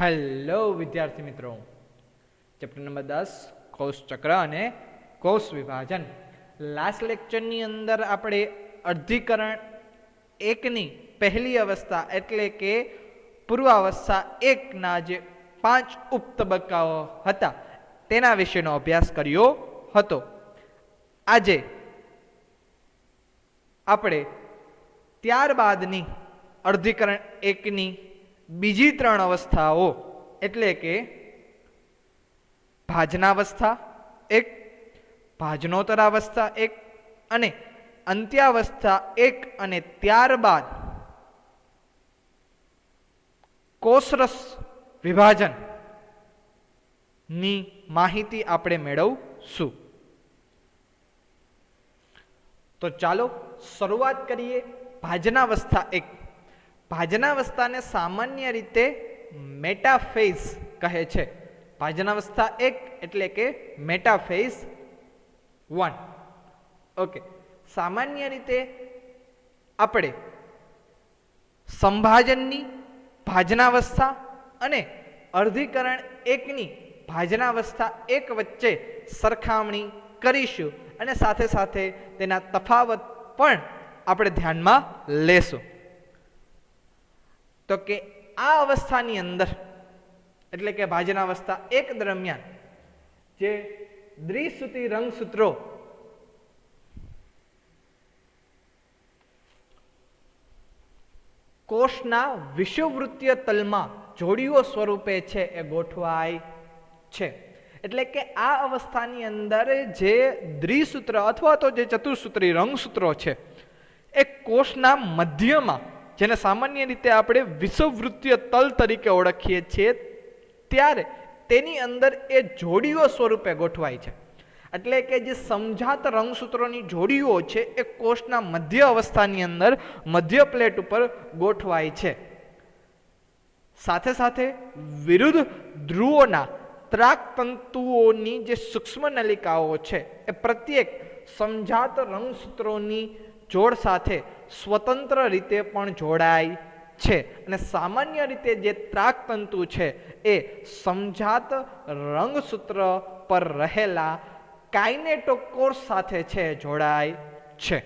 Hello વિદ્યાર્થી મિત્રો, chapter number 10 કોષ ચક્ર અને કોષ વિભાજન. લાસ્ટ લેક્ચરની અંદર આપણે અર્ધીકરણ એકની પહેલી અવસ્થા એટલે કે પૂર્વાવસ્થા એકના જે 5 ઉપતબક્કાઓ હતા તેના વિશેનો અભ્યાસ કર્યો હતો. આજે આપણે ત્યારબાદની અર્ધીકરણ એકની બીજી 3 અવસ્થાઓ એટલે કે ભાજનાવસ્થા 1, ભાજનોત્તરાવસ્થા 1 અને અંત્યાવસ્થા 1 અને ત્યારબાદ કોષરસ વિભાજન ની માહિતી આપણે મેળવશું. તો ચાલો શરૂઆત કરીએ. ભાજનાવસ્થા 1. ભાજનાવસ્થાને સામાન્ય રીતે મેટાફેઝ કહે છે. ભાજનાવસ્થા 1 એટલે કે મેટાફેઝ 1. ઓકે, સામાન્ય રીતે આપણે સંભાજનની ભાજનાવસ્થા અને અર્ધીકરણ 1ની ભાજનાવસ્થા 1 વચ્ચે સરખામણી કરીશું અને સાથે સાથે તેના તફાવત પણ આપણે ધ્યાનમાં લેશું. તો કે આ અવસ્થાની અંદર એટલે કે ભાજનાવસ્થા 1 દરમિયાન જે દ્વિસુત્રી રંગસૂત્રો કોષના વિષુવવૃત્તીય તલમાં જોડીઓ સ્વરૂપે છે એ ગોઠવાય છે. એટલે કે આ અવસ્થાની અંદર જે દ્વિસૂત્ર અથવા તો જે ચતુસૂત્રી રંગસૂત્રો છે એ કોષના મધ્યમાં, જેને સામાન્ય રીતે આપણે વિષુવવૃત્તીય તલ તરીકે ઓળખીએ છીએ, ત્યારે તેની અંદર એ જોડીઓ સ્વરૂપે ગોઠવાય છે. એટલે કે જે સમજાત રંગસૂત્રોની જોડીઓ છે એ કોષના મધ્ય અવસ્થાની અંદર મધ્ય પ્લેટ ઉપર ગોઠવાય છે. સાથે સાથે વિરુદ્ધ ધ્રુવોના ત્રાકતંતુઓની જે સૂક્ષ્મ નલિકાઓ છે એ પ્રત્યેક સમજાત રંગસૂત્રોની જોડ સાથે સ્વતંત્ર રીતે પણ જોડાય છે. અને સામાન્ય રીતે જે ત્રાકતંતુ છે એ સમજાત રંગસૂત્ર પર રહેલા કાઇનેટોકોર સાથે છે જોડાય છે.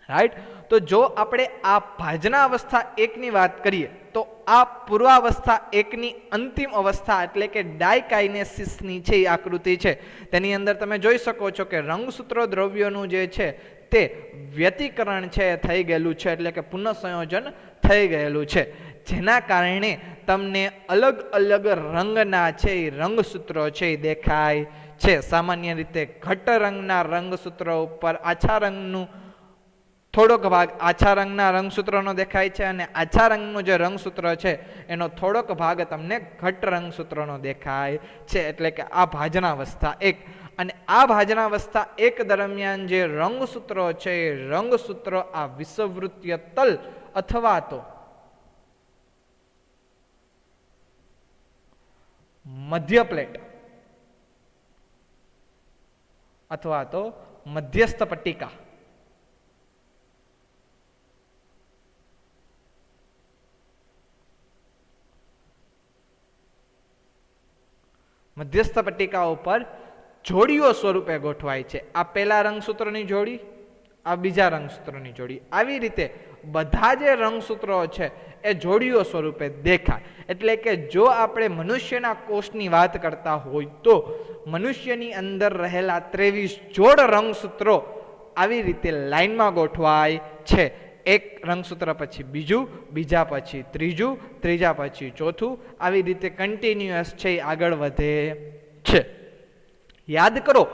રાઈટ. તો જો આપણે આ ભાજના અવસ્થા 1ની વાત કરીએ તો આ પૂર્વાવસ્થા 1ની અંતિમ અવસ્થા એટલે કે ડાયકાઇનેસિસની છે એ આકૃતિ છે. તેની અંદર તમે જોઈ શકો છો કે રંગસૂત્રો દ્રવ્યોનું જે છે તે વ્યતિકરણ છે થઈ ગયેલું છે, એટલે કે પુનઃસંયોજન થઈ ગયેલું છે, જેના કારણે તમને અલગ અલગ રંગના છે એ રંગસૂત્રો છે એ દેખાય છે. સામાન્ય રીતે ઘટ રંગના રંગસૂત્રો ઉપર આછા રંગનું થોડોક ભાગ આછા રંગના રંગસૂત્રનો દેખાય છે અને આછા રંગનું જે રંગસૂત્ર છે એનો થોડોક ભાગ તમને ઘટ રંગસૂત્રનો દેખાય છે. એટલે કે આ ભાજનાવસ્થા 1. અને આ ભાજનાવસ્થા 1 દરમિયાન જે રંગસૂત્રો છે એ રંગસૂત્રો આ વિષુવવૃત્તીય તલ અથવા તો મધ્ય પ્લેટ અથવા તો મધ્યસ્થ પટ્ટિકા મધ્યસ્થ પટ્ટિકા ઉપર જોડીઓ સ્વરૂપે ગોઠવાય છે. આ પહેલા રંગસૂત્રની જોડી, આ બીજા રંગસૂત્રની જોડી, આવી રીતે બધા જે રંગસૂત્રો છે એ જોડીઓ સ્વરૂપે દેખાય. એટલે કે જો આપણે મનુષ્યના કોષની વાત કરતા હોય તો મનુષ્યની અંદર રહેલા 23 જોડ રંગસૂત્રો આવી રીતે લાઈનમાં ગોઠવાય છે. એક રંગસૂત્ર પછી બીજું, બીજા પછી ત્રીજું, ત્રીજા પછી ચોથું, આવી રીતે કન્ટિન્યુઅસ છે આગળ વધે છે. યાદ કરો,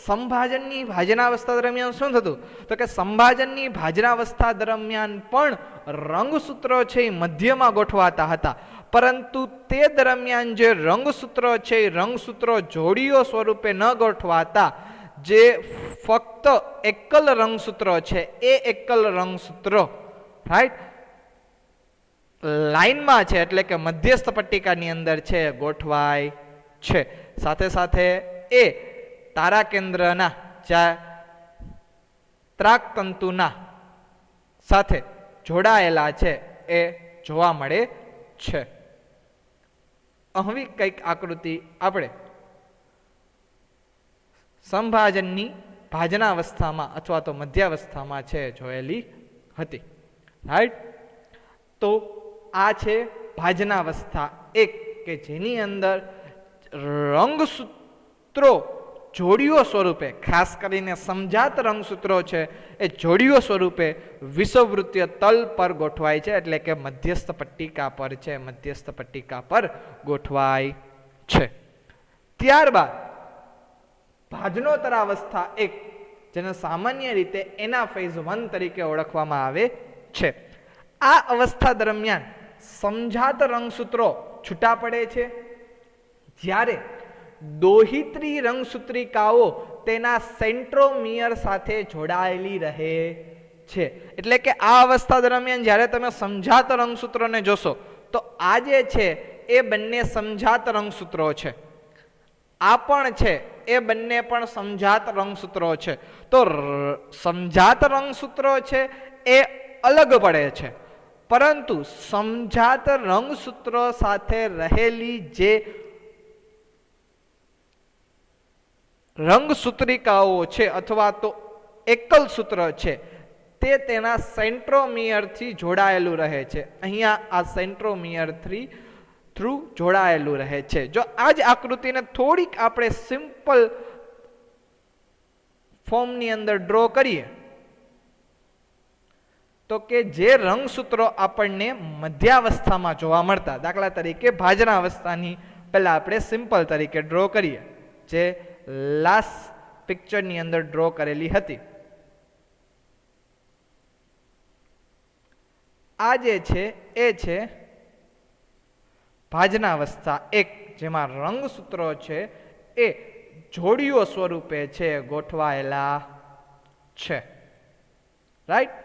સંભાજનની ભાજનાવસ્થા દરમિયાન શું થતું? તો કે સંભાજનની ભાજનાવસ્થા દરમિયાન પણ રંગસૂત્રો છે એ મધ્યમાં ગોઠવાતા હતા, પરંતુ તે દરમિયાન જે રંગસૂત્રો છે એ રંગસૂત્રો જોડીઓ સ્વરૂપે ન ગોઠવાતા, જે ફક્ત એકલ રંગસૂત્રો છે એ એકલ રંગસૂત્રો રાઈટ લાઈનમાં છે એટલે કે મધ્યસ્થ પટ્ટિકાની અંદર છે ગોઠવાય છે. સાથે સાથે એ તારા કેન્દ્રના ત્રાકતંતુના સાથે જોડાયેલા છે એ જોવા મળે છે. આવી કંઈક આકૃતિ આપણે સંભાજનની ભાજનાવસ્થામાં અથવા તો મધ્યાવસ્થામાં છે જોયેલી હતી, રાઈટ. તો આ છે ભાજનાવસ્થા એક, કે જેની અંદર રંગસૂત્રો જોડીઓ સ્વરૂપે, ખાસ કરીને સમજાત રંગસૂત્રો છે એ જોડીઓ સ્વરૂપે વિષુવવૃત્તીય તલ પર ગોઠવાય છે, એટલે કે મધ્યસ્થ પટ્ટિકા પર છે, મધ્યસ્થ પટ્ટિકા પર ગોઠવાય છે. ત્યારબાદ ભાજનોત્તરાવસ્થા એક, જેને સામાન્ય રીતે એનાફેઝ 1 તરીકે ઓળખવામાં આવે છે. આ અવસ્થા દરમિયાન સમજાત રંગસૂત્રો છૂટા પડે છે, જ્યારે દોહિત્રી રંગસૂત્રિકાઓ તેના સેન્ટ્રોમિયર સાથે જોડાયેલી રહે છે. એટલે કે આ અવસ્થા દરમિયાન જ્યારે તમે સમજાત રંગસૂત્રોને જોશો તો આ જે છે એ બંને સમજાત રંગસૂત્રો છે, આ પણ છે એ બંને પણ સમજાત રંગસૂત્રો છે. તો સમજાત રંગસૂત્રો છે એ અલગ પડે છે, પરંતુ સમજાત રંગસૂત્રો સાથે રહેલી જે રંગસૂત્રિકાઓ છે અથવા તો એકલ સૂત્ર છે તે તેના સેન્ટ્રોમિયરથી જોડાયેલું રહે છે. અહીંયા આ સેન્ટ્રોમિયરથી થ્રુ જોડાયેલું રહે છે. જો આ જ આકૃતિને થોડીક આપણે સિમ્પલ ફોર્મની અંદર ડ્રો કરીએ તો કે જે રંગસૂત્રો આપણને મધ્યાવસ્થામાં જોવા મળતા, દાખલા તરીકે ભાજનાવસ્થાની પહેલા આપણે સિમ્પલ તરીકે ડ્રો કરીએ, જે લાસ્ટ પિક્ચરની અંદર ડ્રો કરેલી હતી. આ જે છે એ છે ભાજનાવસ્થા એક, જેમાં રંગસૂત્રો છે એ જોડીઓ સ્વરૂપે છે ગોઠવાયેલા છે, રાઈટ.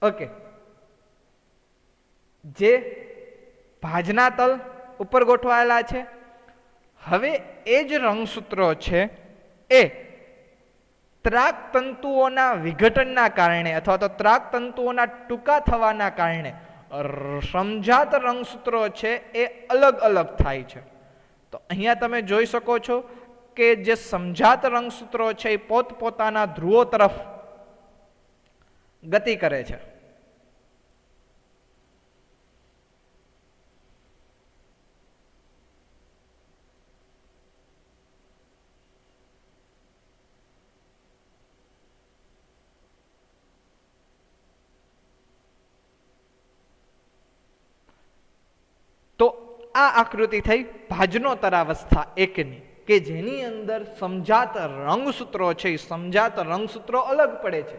ઓકે, જે ભાજનાતલ ઉપર ગોઠવાયેલા છે. હવે એ જ રંગસૂત્રો છે એ ત્રાક તંતુઓના વિઘટનના કારણે અથવા તો ત્રાક તંતુઓના ટૂંકા થવાના કારણે સમજાત રંગસૂત્રો છે એ અલગ અલગ થાય છે. તો અહીંયા તમે જોઈ શકો છો કે જે સમજાત રંગસૂત્રો છે એ પોતપોતાના ધ્રુવો તરફ ગતિ કરે છે. તો આ આકૃતિ થઈ ભાજનોત્તરાવસ્થા એકની, કે જેની અંદર સમજાત રંગસૂત્રો છે એ સમજાત રંગસૂત્રો અલગ પડે છે,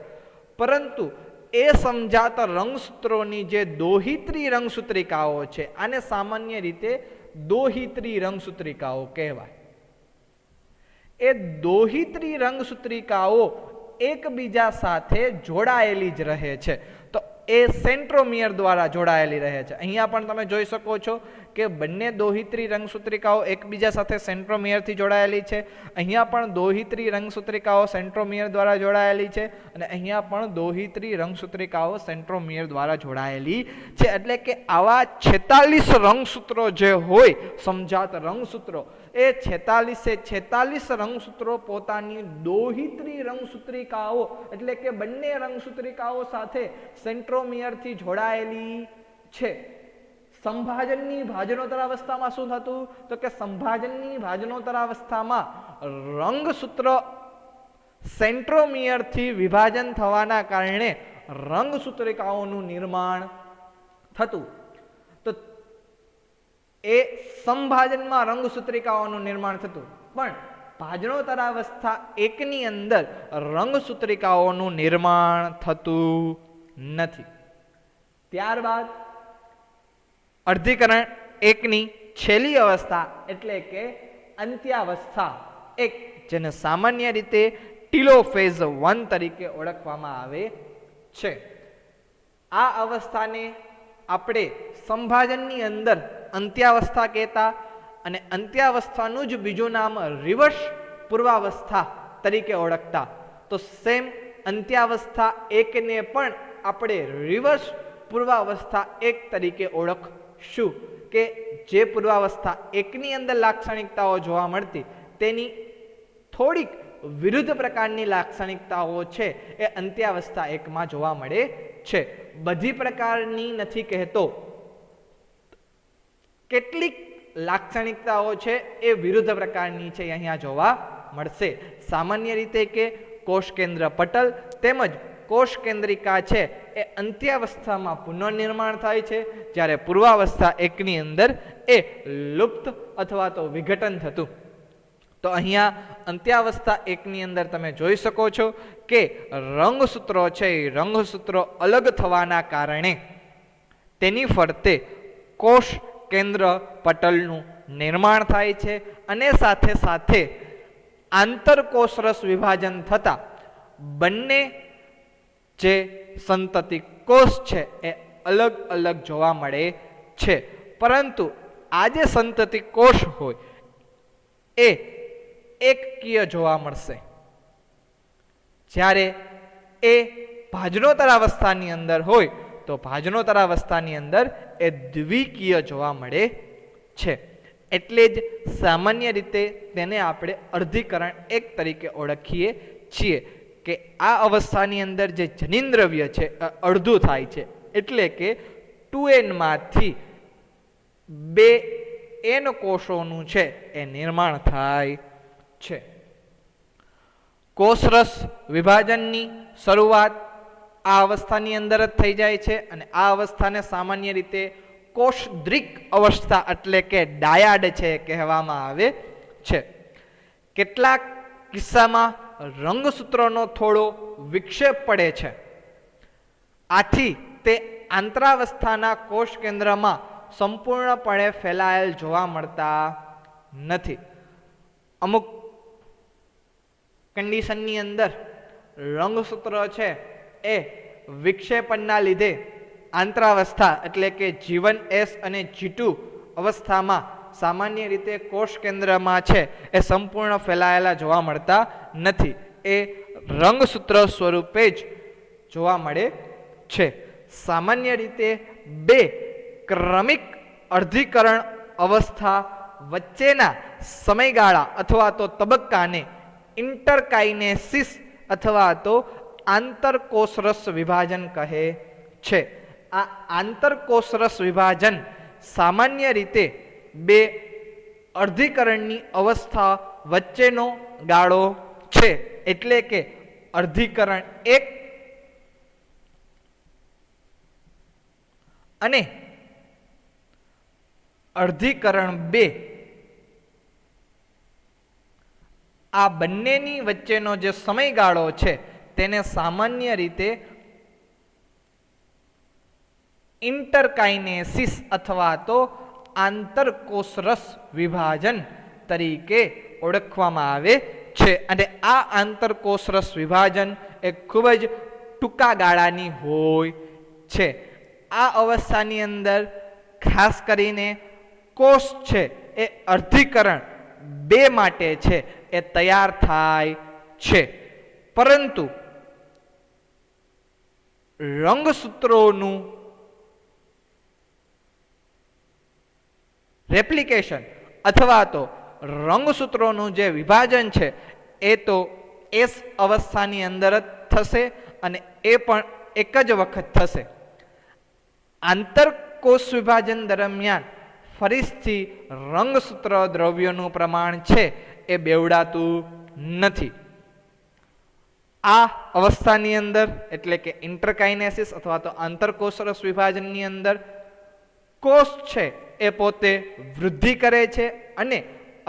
પરંતુ એ સમજાત રંગસૂત્રોની જે દોહિત્રી રંગસૂત્રિકાઓ છે આને સામાન્ય રીતે દોહિત્રી રંગસૂત્રિકાઓ કહેવાય. એ દોહિત્રી રંગસૂત્રિકાઓ એકબીજા સાથે જોડાયેલી જ રહે છે. તો એ સેન્ટ્રોમિયર દ્વારા જોડાયેલી રહે છે. અહીંયા પણ તમે જોઈ શકો છો કે બંને દોહિત્રી રંગસૂત્રિકાઓ એકબીજા સાથે સેન્ટ્રોમિયરથી જોડાયેલી છે. અહીંયા પણ દોહિત્રી રંગસૂત્રિકાઓ સેન્ટ્રોમિયર દ્વારા જોડાયેલી છે અને અહીંયા પણ દોહિત્રી રંગસૂત્રિકાઓ સેન્ટ્રોમિયર દ્વારા જોડાયેલી છે. એટલે કે આવા 46 રંગસૂત્રો જે હોય સમજાત રંગસૂત્રો, એ 46 રંગસૂત્રો પોતાની દોહિત્રી રંગસૂત્રિકાઓ એટલે કે બંને રંગસૂત્રિકાઓ સાથે સેન્ટ્રોમિયરથી જોડાયેલી છે. સંભાજનની ભાજનોત્તરાવસ્થામાં શું થતું? તો કે સંભાજનની ભાજનોત્તરાવસ્થામાં રંગસૂત્ર સેન્ટ્રોમિયરથી વિભાજન થવાના કારણે રંગસૂત્રિકાઓનું નિર્માણ થતું. તો એ સંભાજનમાં રંગસૂત્રિકાઓનું નિર્માણ થતું, પણ ભાજનોત્તરાવસ્થા એકની અંદર રંગસૂત્રિકાઓનું નિર્માણ થતું નથી. ત્યારબાદ અર્ધીકરણ એકની છેલ્લી અવસ્થા એટલે કે અંત્યાવસ્થા એક, જેને સામાન્ય રીતે ટીલોફેઝ 1 તરીકે ઓળખવામાં આવે છે. આ અવસ્થાને આપણે સંભાજનની અંદર અંત્યાવસ્થા કહેતા અને અંત્યાવસ્થાનું જ બીજું નામ રિવર્સ પૂર્વાવસ્થા તરીકે ઓળખતા, તો સેમ અંત્યાવસ્થા એકને પણ આપણે રિવર્સ પૂર્વાવસ્થા એક તરીકે ઓળખશું કે જે પૂર્વાવસ્થા એકની અંદર લાક્ષણિકતાઓ જોવા મળતી તેની થોડીક વિરુદ્ધ પ્રકારની લાક્ષણિકતાઓ છે એ અંત્યાવસ્થા એકમાં જોવા મળે છે. બધી પ્રકારની નથી કહેતો, કેટલીક લાક્ષણિકતાઓ છે એ વિરુદ્ધ પ્રકારની છે અહીંયા જોવા મળશે. સામાન્ય રીતે કે કોષ કેન્દ્ર પટલ તેમજ કોષ કેન્દ્રિકા છે એ અંત્યાવસ્થામાં પુનઃનિર્માણ થાય છે, જ્યારે પૂર્વાવસ્થા એકની અંદર એ લુપ્ત અથવા તો વિઘટન થતું. તો અહીંયા અંત્યાવસ્થા એકની અંદર તમે જોઈ શકો છો કે રંગસૂત્રો છે એ રંગસૂત્રો અલગ થવાના કારણે તેની ફરતે કોષ કેન્દ્ર પટલનું નિર્માણ થાય છે અને સાથે સાથે આંતરકોષરસ વિભાજન થતા બંને જે સંતતિ કોષ છે એ અલગ અલગ જોવા મળે છે. પરંતુ આ જે સંતતિ કોષ હોય એ એકકીય જોવા મળશે, જ્યારે એ ભાજનોત્તર અવસ્થાની અંદર હોય તો ભાજનોત્તર અવસ્થાની અંદર એ દ્વિકીય જોવા મળે છે. એટલે જ સામાન્ય રીતે તેને આપણે અર્ધીકરણ એક તરીકે ઓળખીએ છીએ કે આ અવસ્થાની અંદર જે જનીન્દ્રવ્ય છે અડધું થાય છે, એટલે કે 2n માંથી 2n કોષોનું છે એ નિર્માણ થાય છે. કોષરસ વિભાજનની શરૂઆત આ અવસ્થાની અંદર જ થઈ જાય છે અને આ અવસ્થાને સામાન્ય રીતે કોષદ્રિક અવસ્થા એટલે કે ડાયાડ છે કહેવામાં આવે છે. કેટલાક કિસ્સામાં રંગસૂત્રોનો થોડો વિક્ષેપ પડે છે, આથી તે આંતરાવસ્થાના કોષ કેન્દ્રમાં સંપૂર્ણપણે ફેલાયેલ જોવા મળતા નથી. અમુક કન્ડિશનની અંદર રંગસૂત્ર છે એ વિક્ષેપણના લીધે આંતરાવસ્થા એટલે કે G1 S અને G2 અવસ્થામાં સામાન્ય રીતે કોષ કેન્દ્રમાં છે એ સંપૂર્ણ ફેલાયેલા જોવા મળતા નથી, એ રંગસૂત્ર સ્વરૂપે જ જોવા મળે છે. સામાન્ય રીતે બે ક્રમિક અર્ધીકરણ અવસ્થા વચ્ચેના સમયગાળા અથવા તો તબક્કાને ઇન્ટરકાઇનેસિસ અથવા તો આંતરકોષરસ વિભાજન કહે છે. આ આંતરકોષરસ વિભાજન સામાન્ય રીતે બે અર્ધીકરણની અવસ્થા વચ્ચેનો ગાળો છે, એટલે કે અર્ધીકરણ 1 અને અર્ધીકરણ 2 આ બંનેની વચ્ચેનો જે સમયગાળો છે તેને સામાન્ય રીતે ઇન્ટરકાઇનેસિસ અથવા તો આંતરકોષરસ વિભાજન તરીકે ઓળખવામાં આવે છે. અને આ આંતરકોષરસ વિભાજન એ ખૂબ જ ટૂંકા ગાળાની હોય છે. આ અવસ્થાની અંદર ખાસ કરીને કોષ છે એ અર્ધીકરણ 2 માટે છે એ તૈયાર થાય છે, પરંતુ રંગસૂત્રોનું રેપ્લિકેશન અથવા તો રંગસૂત્રોનું જે વિભાજન છે એ તો S અવસ્થાની અંદર જ થશે અને એ પણ એક જ વખત થશે. આંતરકોષ વિભાજન દરમિયાન ફરીથી રંગસૂત્ર દ્રવ્યોનું પ્રમાણ છે એ બેવડાતું નથી. આ અવસ્થાની અંદર એટલે કે ઇન્ટરકાઇનેસિસ અથવા તો આંતરકોષરસ વિભાજનની અંદર કોષ છે એ પોતે વૃદ્ધિ કરે છે અને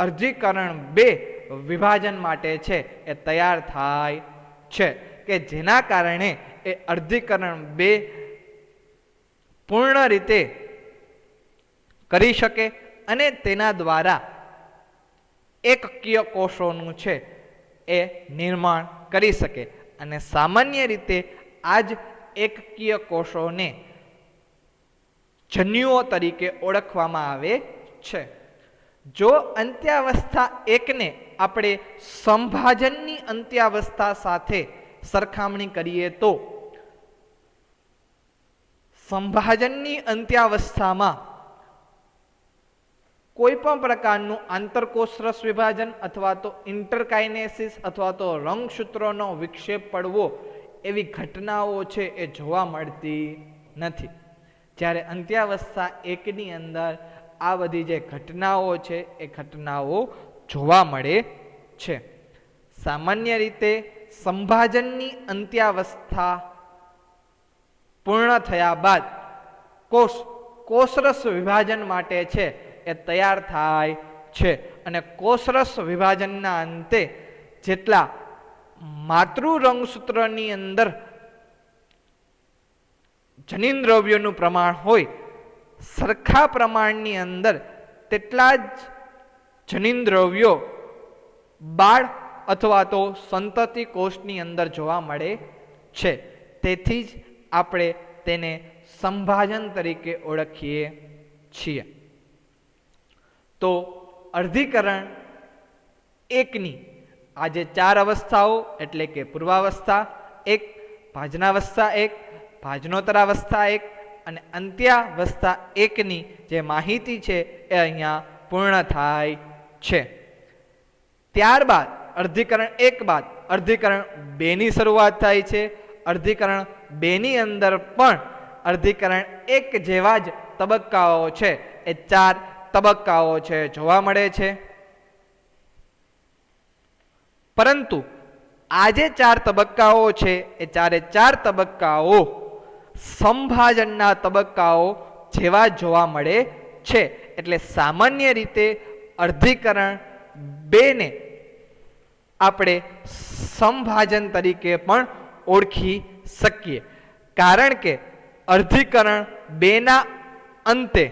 અર્ધીકરણ 2 વિભાજન માટે છે એ તૈયાર થાય છે, કે જેના કારણે એ અર્ધીકરણ 2 પૂર્ણ રીતે કરી શકે અને તેના દ્વારા એકકીય કોષોનું છે એ નિર્માણ કરી શકે. અને સામાન્ય રીતે આ જ એકકીય કોષોને જન્યુઓ તરીકે ઓળખવામાં આવે છે. જો અંત્યાવસ્થા એકને આપણે સંભાજનની અંત્યાવસ્થા સાથે સરખામણી કરીએ તો સંભાજનની અંત્યાવસ્થામાં કોઈ પણ પ્રકારનું આંતરકોષરસ વિભાજન અથવા તો ઇન્ટરકાઇનેસિસ અથવા તો રંગસૂત્રોનો વિક્ષેપ પડવો એવી ઘટનાઓ છે એ જોવા મળતી નથી. જ્યારે અંત્યાવસ્થા એકની અંદર આ બધી જે ઘટનાઓ છે એ ઘટનાઓ જોવા મળે છે. સામાન્ય રીતે સંભાજનની અંત્યાવસ્થા પૂર્ણ થયા બાદ કોષરસ વિભાજન માટે છે એ તૈયાર થાય છે અને કોષરસ વિભાજનના અંતે જેટલા માતૃ રંગસૂત્રની અંદર જનીન દ્રવ્યોનું પ્રમાણ હોય સરખા પ્રમાણની અંદર તેટલા જ જનીન દ્રવ્યો બાળ અથવા તો સંતતિ કોષની અંદર જોવા મળે છે. તેથી જ આપણે તેને સંભાજન તરીકે ઓળખીએ છીએ. તો અર્ધીકરણ એકની આ જે 4 અવસ્થાઓ એટલે કે પૂર્વાવસ્થા 1, ભાજનાવસ્થા 1, ભાજનોત્તરાવસ્થા 1 અને અંત્યાવસ્થા 1ની જે માહિતી છે એ અહીંયા પૂર્ણ થાય છે. ત્યારબાદ અર્ધીકરણ 1 બાદ અર્ધીકરણ 2ની શરૂઆત થાય છે. અર્ધીકરણ 2ની અંદર પણ અર્ધીકરણ 1 જેવા જ તબક્કાઓ છે એ 4 તબક્કાઓ છે જોવા મળે છે. પરંતુ આ જે 4 તબક્કાઓ છે એ 4 તબક્કાઓ સંભાજનના તબક્કાઓ જેવા જોવા મળે છે. એટલે સામાન્ય રીતે અર્ધીકરણ 2 ને આપણે સંભાજન તરીકે પણ ઓળખી શકીએ. કારણ કે અર્ધીકરણ 2ના અંતે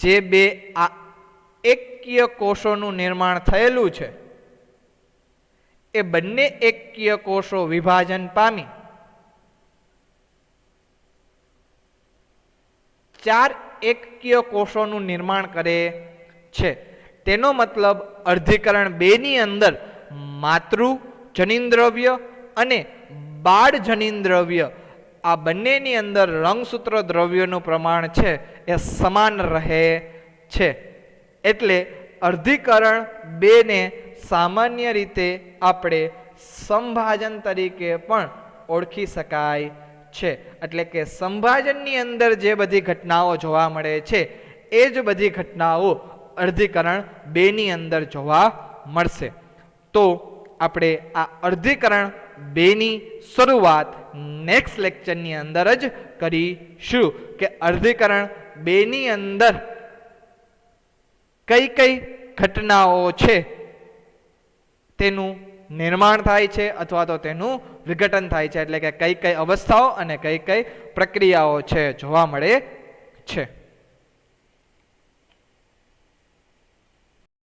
જે 2 એકકીય કોષોનું નિર્માણ થયેલું છે એ બંને એકકીય કોષો વિભાજન પામી 4 એકકીય કોષોનું નિર્માણ કરે છે. તેનો મતલબ અર્ધીકરણ 2ની અંદર માતૃ જનીન દ્રવ્ય અને બાળ જનીન દ્રવ્ય આ બંનેની અંદર રંગસૂત્ર દ્રવ્યોનું પ્રમાણ છે એ સમાન રહે છે. એટલે અર્ધીકરણ 2ને સામાન્ય રીતે આપણે સંભાજન તરીકે પણ ઓળખી શકાય છે. એટલે કે સંભાજનની અંદર જે બધી ઘટનાઓ જોવા મળે છે એ જ બધી ઘટનાઓ અર્ધીકરણ 2ની અંદર જોવા મળશે. તો આપણે આ અર્ધીકરણ 2ની શરૂઆત નેક્સ્ટ લેક્ચરની અંદર જ કરીશું કે અર્ધીકરણ 2ની અંદર કઈ કઈ ઘટનાઓ છે તેનું નિર્માણ થાય છે અથવા તો તેનું વિઘટન થાય છે. એટલે કે કઈ કઈ અવસ્થાઓ અને કઈ કઈ પ્રક્રિયાઓ છે જોવા મળે છે.